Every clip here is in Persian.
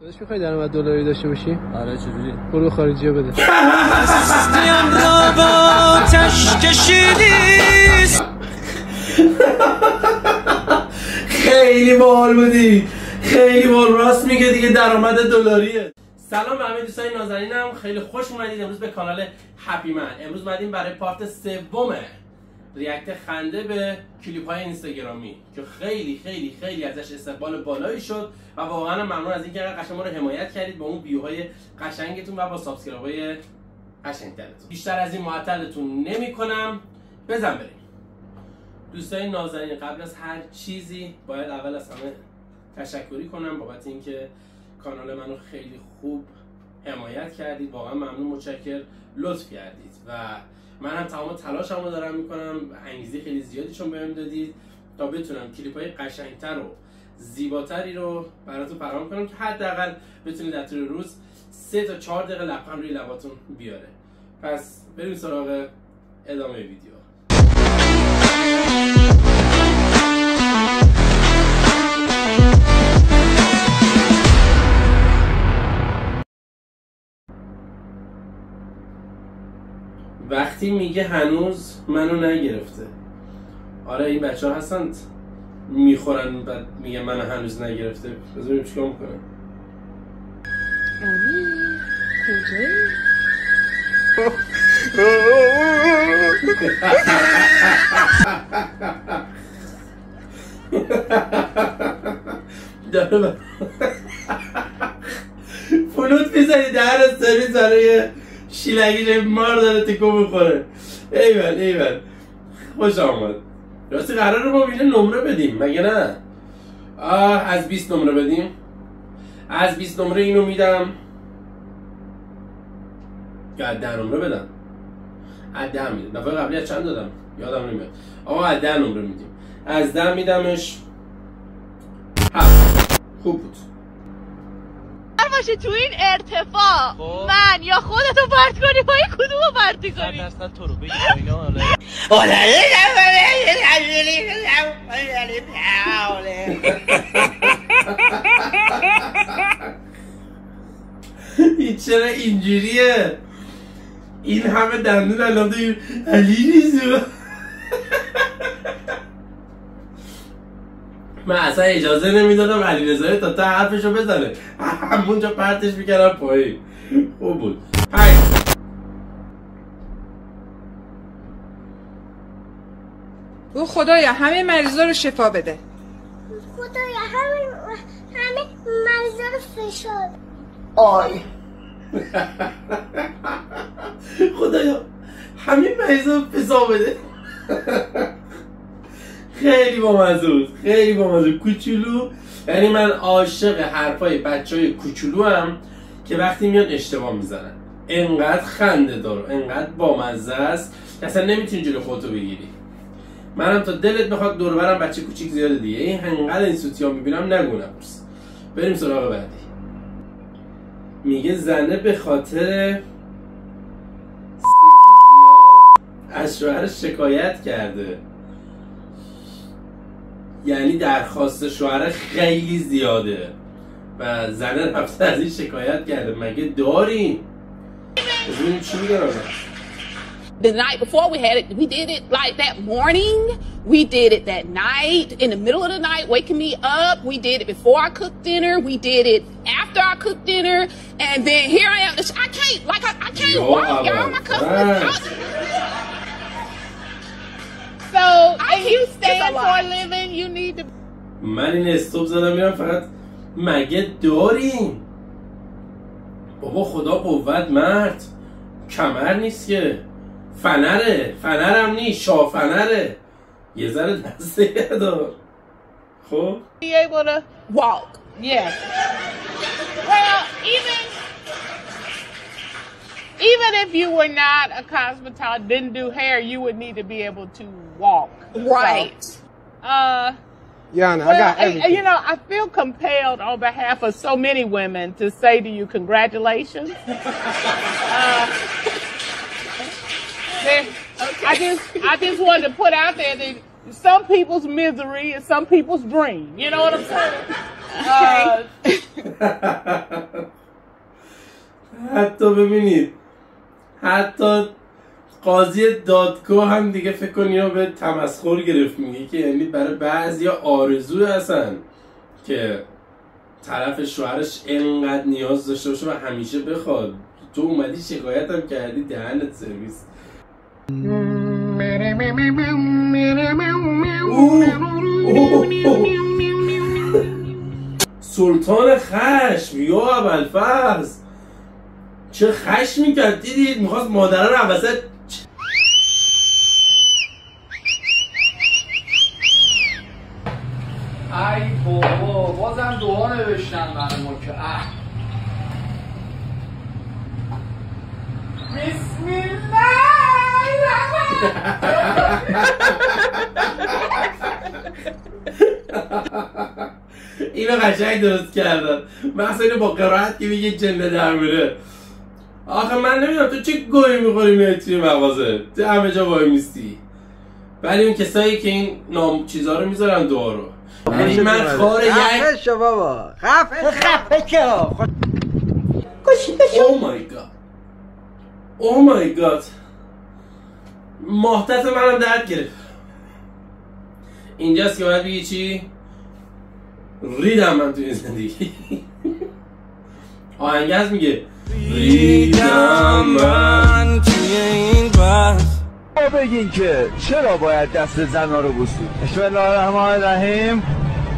داداش میخوای درآمد دلاری داشته باشی؟ آره چجوری؟ برو به خارجی‌ها بده. خیلی باحال بودی. خیلی باحال. راست میگه دیگه درآمد دلاریه. سلام به همه دوستان نازنینم. خیلی خوش اومدید امروز به کانال هپی من. امروز اومدیم برای پارت سوم ریاکت خنده به کلیپ های اینستاگرامی که خیلی ازش استقبال بالایی شد و واقعا ممنون از اینکه قشنگ ما رو حمایت کردید با اون ویوهای قشنگتون و با سابسکرایب های قشنگترتون. بیشتر از این معطلتون نمی‌کنم. بزن بریم. دوستان نازنین، قبل از هر چیزی باید اول از همه تشکری کنم بابت اینکه کانال منو خیلی خوب حمایت کردید. واقعا ممنون، متشکر، لطف کردید و منم تمام تلاشمو دارم میکنم. انگیزه خیلی زیادی چون بهم دادید تا بتونم کلیپ‌های قشنگتر و زیباتری رو براتون فراهم کنم که حداقل بتونید در طول روز 3 تا 4 دقیقه لبخند روی لباتون بیاره. پس بریم سراغ ادامه ویدیو. وقتی میگه هنوز منو نگرفته، آره این بچه ها هستند میخورن بعد میگه منو هنوز نگرفته. بذاریم چیکار میکنن. امیر کجایی؟ داره فلوت میزنی در سرویس برای شیلنگیش مار داره تکو میخوره. ایول خوش آمد. راستی قراره ما اینو نمره بدیم مگه نه؟ از 20 نمره بدیم. از 20 نمره اینو میدم یا از 10 نمره بدم. از 10 میدم. دفعه قبلی از چند دادم یادم نمیاد. آقا از 10 نمره میدیم. از 10 میدمش 7. خوب بود. باشه تو این ارتفاع من یا خودتو پرت کنی پای کدومو پرتی کنی؟ 100% تو رو بگی اینا. این چرا اینجوریه؟ این همه دندون الان توی علی نیست. من اصلا اجازه نمیدادم علیرضا تا حرفشو بزنه، همونجا پرتش میکردم پایین. خوب بود. 5. او خدایا همه مریضا رو شفا بده. خدایا همه مریضا رو فشار. آی خدایا همه مریضا رو فشار بده. خیلی بامزه کوچولو. یعنی من عاشق حرفای بچهای کوچولو هم که وقتی میان اشتباه میزنن. انقدر خنده داره، انقدر بامزه است که اصلا نمیتونی جلو خودتو بگیری. منم تا دلت بخواد دور برم بچه کوچیک زیاده دیگه. این انقدر این سوتیا میبینم نگو نپرس. بریم سراغ بعدی. میگه زنه به خاطر سکس زیاد از شوهرش شکایت کرده. یعنی درخواست شوهر خیلی زیاده و زنه رفته از این شکایت کرده. مگه داریم؟ ببینیم چی میگه. The night before we had it, we did it like that morning. We did it that night, in the middle of the night, waking me up. We did it before I cooked dinner. We did it after I cooked dinner. And then here I am. I can't walk, y'all. My cousin is So, if you stand for a living, you need to... من این استوب زدم میرم فقط مگه داریم؟ بابا خدا قوت مرد. کمر نیست که، فنرم نیست، شافنره. یه ذره دسته دار. خب Be able to walk. Yes. Well, even if you were not a cosmetologist, didn't do hair, you would need to be able to walk. Right. So, Yeah, I got everything. you know, I feel compelled on behalf of so many women to say to you, congratulations. I just wanted to put out there that some people's misery is some people's dream. You know what I'm saying? حتی ببینید حتی قاضی دادگاه هم دیگه فکر کنی یا به تمسخر گرفت، میگه که یعنی برای بعضیا آرزو هستن که طرف شوهرش انقدر نیاز داشته باشه و همیشه بخواد. تو اومدی شکایت هم کردی، دهنت سرویس. سلطان خشم یا ابوالفضل چه خشمی کرد، دیدید میخواست مادره رو عوضت. ای بابا بازم دعا نوشتن برای ما که بسم الله اینو قشنگ درست کردن، مثلا اینو با قرائت که میگه جنه در میره. آخه من نمیدونم تو چه گویی میخوری میای توی مغازه، تو همه جا وای میستی. ولی اون کسایی که این نام چیزا رو میذارن دعا رو، یعنی من خاره یک خفه شو بابا، خفه شو. او مای گاد، او مای گاد، ماهتت منم درد گرفت. اینجاست که باید بگی چی؟ ریدم من توی زندگی. آهنگز میگه ریدم من توی این بحث. بگین که چرا باید دست زنها رو بوسید؟ بسم الله الرحمن الرحیم.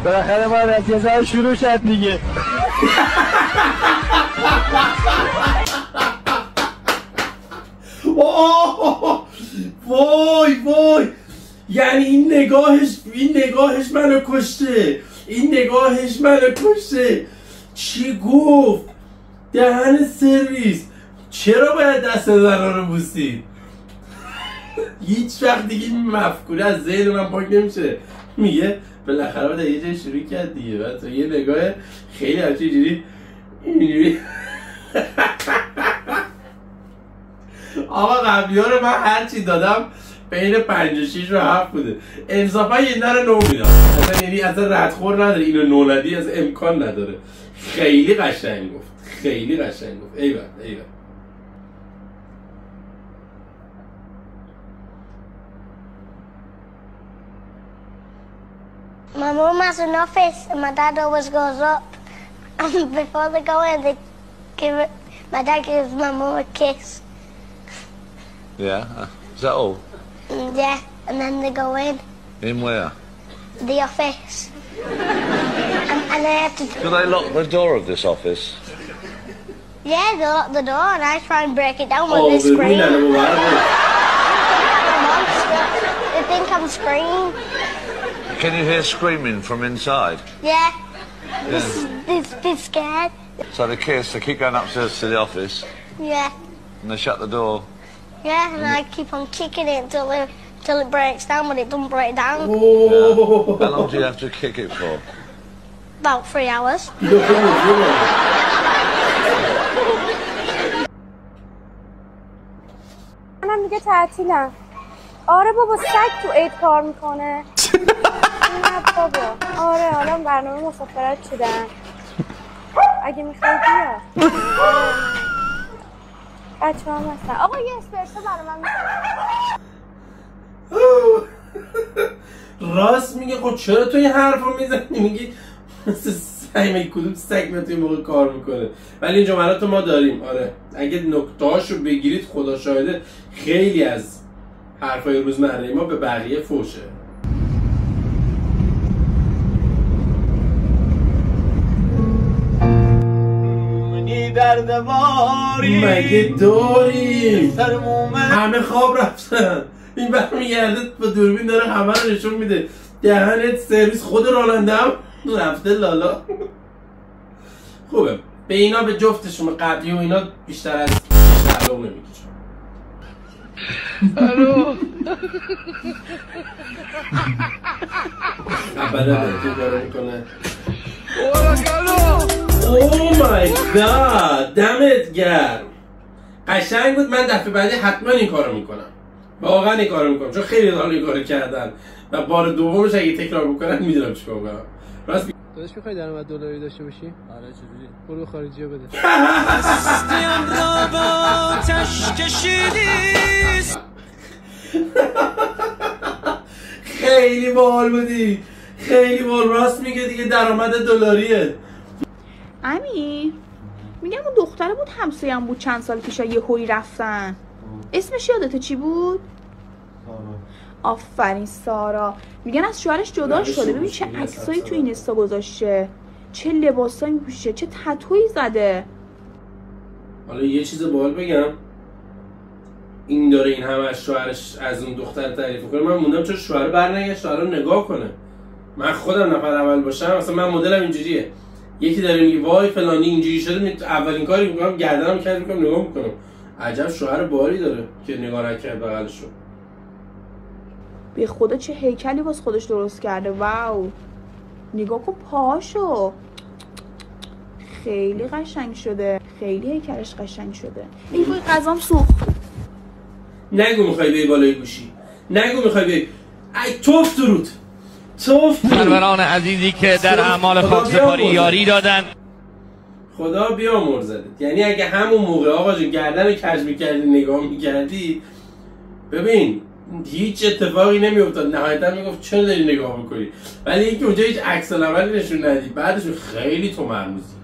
بالاخره باید از یه سر شروع شد دیگه. وای وای، یعنی این نگاهش منو کشته، این نگاهش منو کشته. چی گفت؟ دهن سرویس. چرا باید دست زنها رو بوسید؟ هیچ وقت دیگه این مفکوره از ذهن من پاک نمیشه. میگه بالاخره باید یه جای شروع کرد دیگه. بعد تو یه نگاه خیلی همچه اینجوری آقا قبلی ها رو من هرچی دادم بین 5 و 6 و 7 بوده. انصافا یه نره 9 میدم. یعنی اصلا ردخور نداره، اینو 9 ندی از امکان نداره. خیلی قشنگ گفت، خیلی قشنگ گفت. ایول ایول. My mom has an office and my dad always goes up. And before they go in, my dad gives my mom a kiss. Yeah? Is that all? Yeah, and then they go in. In where? The office. And they have to... Do they lock the door of this office? Yeah, they lock the door and I try and break it down when they scream. They think I'm screaming. Can you hear screaming from inside? Yeah. They're scared. So they kiss, they keep going upstairs to the office. Yeah. And they shut the door. Yeah, and I keep on kicking it until it breaks down, but it doesn't break down. Oh. How long do you have to kick it for? About 3 hours. منم دیگه تعطیلم. آره بابا سگ تو عید کار میکنه. نه بابا. آره حالا برنامه مسافرت چیدن. اگه میخوای بیا. بچه هم هستن. آقا یه اسپرسو برای من میکنه. راست میگه. خب چرا تو این حرف رو میزنی؟ میگی مثل سگ، کدوم سگ میاد توی موقع کار میکنه. ولی این جملات ما داریم. آره اگه نکته‌هاشو بگیرید خدا شاهده خیلی از حرفای روزمره ما به بقیه فوشه. مگه داریم؟ همه خواب رفتن. این برمیگرده با دوربین داره همه رو نشون میده. دهنت سرویس. خود راننده هم رفته لالا. خوبه به اینا، به جفتشون قبلی و اینا بیشتر از تعلق نمیکشم. الو ابدا بهتون داره میکنه. اوه مای گاد، دمت گرم. قشنگ بود. من دفعه بعدی حتما این کارو میکنم. واقعا این کارو میکنم چون خیلی حال این کارو کردن و بار دومش اگه تکرار بکنن میدونم چیکار کنم. راست داداش میخوای درآمد دلاری داشته باشی؟ آره چجوری؟ برو به خارجی‌ها بده. خیلی باحال بودی، خیلی باحال. راست میگه دیگه، درآمد دلاریه. امی میگم اون دختره بود همسایه‌ام بود چند سال پیش یه هوی رفتن، اسمش یادته چی بود؟ آفرین سارا. میگن از شوهرش جدا شده. ببین چه عکسایی تو این اینستا گذاشته، چه لباسایی میپوشه، چه تتویی زده. حالا یه چیز باحال بگم، این داره این همه از شوهرش از اون دختر تعریف کنه. من موندم چون شوهر برنگشت شوهر رو نگاه کنه. من خودم نفر اول باشم مثلا من مدلم اینجوریه، یکی داره میگه وای فلانی اینجوری شده، اولین کاری میکنم گردنم کج میکنم نگاه میکنم عجب شوهر باحالی داره که نگاه نکرد بغلشو. به خدا چه هیکلی واسه خودش درست کرده. واو نگاه کن پاهاشو، خیلی قشنگ شده، خیلی هیکلش قشنگ شده. ای وای غذام سوخت. نگو میخوای بری بالای گوشی، نگو میخوای بری. ای توف درود، توف درود. سروران عزیزی که در اعمال خاکسپاری یاری دادن، خدا بیامرزدت. یعنی اگه همون موقع آقا جون گردن کج میکردی نگاه میکردی، ببین هیچ اتفاقی نمیافتاد. نهایتا میگفت چرا داری نگاه میکنی، ولی اینکه اونجا هیچ عکس العملی نشون ندید بعدش خیلی تو مرموزی.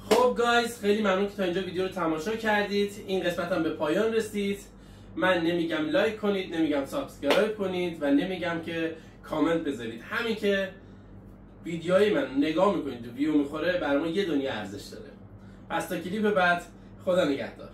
خب گایز خیلی ممنون که تا اینجا ویدیو رو تماشا کردید. این قسمت هم به پایان رسید. من نمیگم لایک کنید، نمیگم سابسکرایب کنید و نمیگم که کامنت بذارید. همین که ویدیوهای من نگاه میکنید و ویو میخوره برای ما یه دنیا ارزش داره. پس تا کلیپ بعد، خدا نگهدار.